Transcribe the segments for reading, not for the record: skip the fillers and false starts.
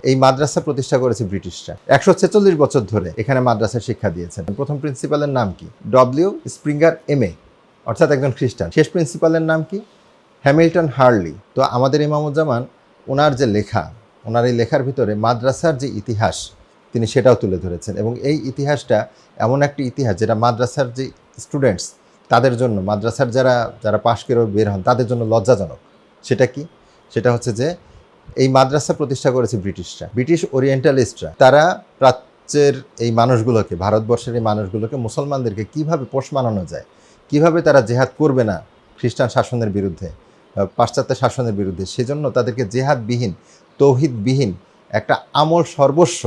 এই মাদ্রাসা প্রতিষ্ঠা করেছে ব্রিটিশরা। 146 বছর ধরে এখানে মাদ্রাসা শিক্ষা দিয়েছেন। প্রথম প্রিন্সিপালের নাম কি? ডব্লিউ স্প্রিঙ্গার এমএ, অর্থাৎ একজন খ্রিস্টান। শেষ প্রিন্সিপালের নাম কি? Hamilton Harley. তো আমাদের ইমামুজ্জামান ওনার যে লেখা, ওনার এই লেখার ভিতরে মাদ্রাসার যে ইতিহাস তিনি সেটাও তুলে ধরেছেন, এবং এই ইতিহাসটা এমন একটি ইতিহাস যেটা মাদ্রাসার যে স্টুডেন্টস তাদের জন্য, মাদ্রাসার যারা পাশ করে বের হন তাদের জন্য লজ্জাজনক। সেটা কি? সেটা হচ্ছে যে এই মাদ্রাসা প্রতিষ্ঠা করেছে ব্রিটিশরা, ব্রিটিশ ওরিয়েন্টালিস্টরা। তারা প্রাচ্যের এই মানুষগুলোকে, ভারতবর্ষের এই মানুষগুলোকে, মুসলমানদেরকে কিভাবে পোষ মানানো যায়, কিভাবে তারা জেহাদ করবে না খ্রিস্টান শাসনের বিরুদ্ধে, পাশ্চাত্য শাসনের বিরুদ্ধে, সেজন্য তাদেরকে জেহাদবিহীন, তৌহিদবিহীন একটা আমল সর্বস্ব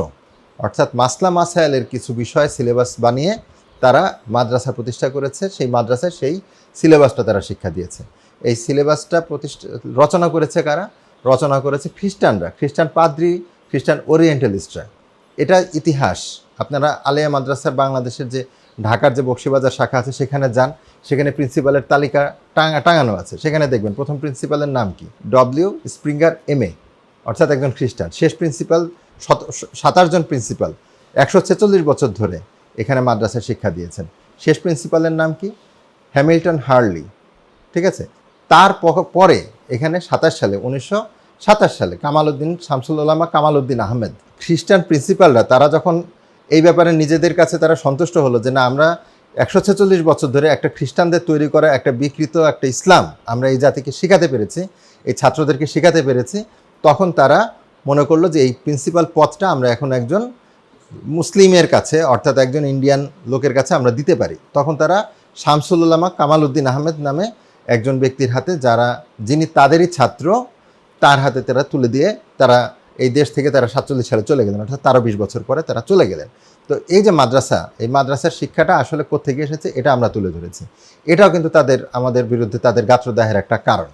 অর্থাৎ মাসলা মাসায়েলের কিছু বিষয় সিলেবাস বানিয়ে তারা মাদ্রাসা প্রতিষ্ঠা করেছে। সেই মাদ্রাসায় সেই সিলেবাসটা তারা শিক্ষা দিয়েছে। এই সিলেবাসটা রচনা করেছে কারা? রচনা করেছে খ্রিস্টানরা, খ্রিস্টান পাদ্রী, খ্রিস্টান ওরিয়েন্টালিস্টরা। এটা ইতিহাস। আপনারা আলিয়া মাদ্রাসার বাংলাদেশের যে ঢাকার যে বক্সিবাজার শাখা আছে সেখানে যান, সেখানে প্রিন্সিপালের তালিকা টাঙানো আছে। সেখানে দেখবেন প্রথম প্রিন্সিপালের নাম কি? ডব্লিউ স্প্রিঙ্গার এমএ, অর্থাৎ একজন খ্রিস্টান। শেষ প্রিন্সিপাল, 27 জন প্রিন্সিপাল 146 বছর ধরে এখানে মাদ্রাসা শিক্ষা দিয়েছেন। শেষ প্রিন্সিপালের নাম কি? Hamilton Harley. ঠিক আছে। তার পরে এখানে 1927 সালে কামালউদ্দিন, শামসুল উলামা কামালউদ্দিন আহমেদ, খ্রিস্টান প্রিন্সিপালরা তারা যখন এই ব্যাপারে নিজেদের কাছে তারা সন্তুষ্ট হলো যে না, আমরা 146 বছর ধরে একটা খ্রিস্টানদের তৈরি করা একটা বিকৃত একটা ইসলাম আমরা এই জাতিকে শেখাতে পেরেছি, এই ছাত্রদেরকে শেখাতে পেরেছি, তখন তারা মনে করলো যে এই প্রিন্সিপাল পদটা আমরা এখন একজন মুসলিমের কাছে, অর্থাৎ একজন ইন্ডিয়ান লোকের কাছে আমরা দিতে পারি। তখন তারা শামসুল উলামা কামালউদ্দিন আহমেদ নামে একজন ব্যক্তির হাতে, যিনি তাদেরই ছাত্র, তার হাতে তারা তুলে দিয়ে তারা এই দেশ থেকে তারা 47 সালে চলে গেলেন, অর্থাৎ 20 বছর পরে তারা চলে গেলেন। তো এই যে মাদ্রাসা, এই মাদ্রাসার শিক্ষাটা আসলে কোত্থেকে এসেছে এটা আমরা তুলে ধরেছি। এটাও কিন্তু আমাদের বিরুদ্ধে তাদের গাত্রদাহের একটা কারণ।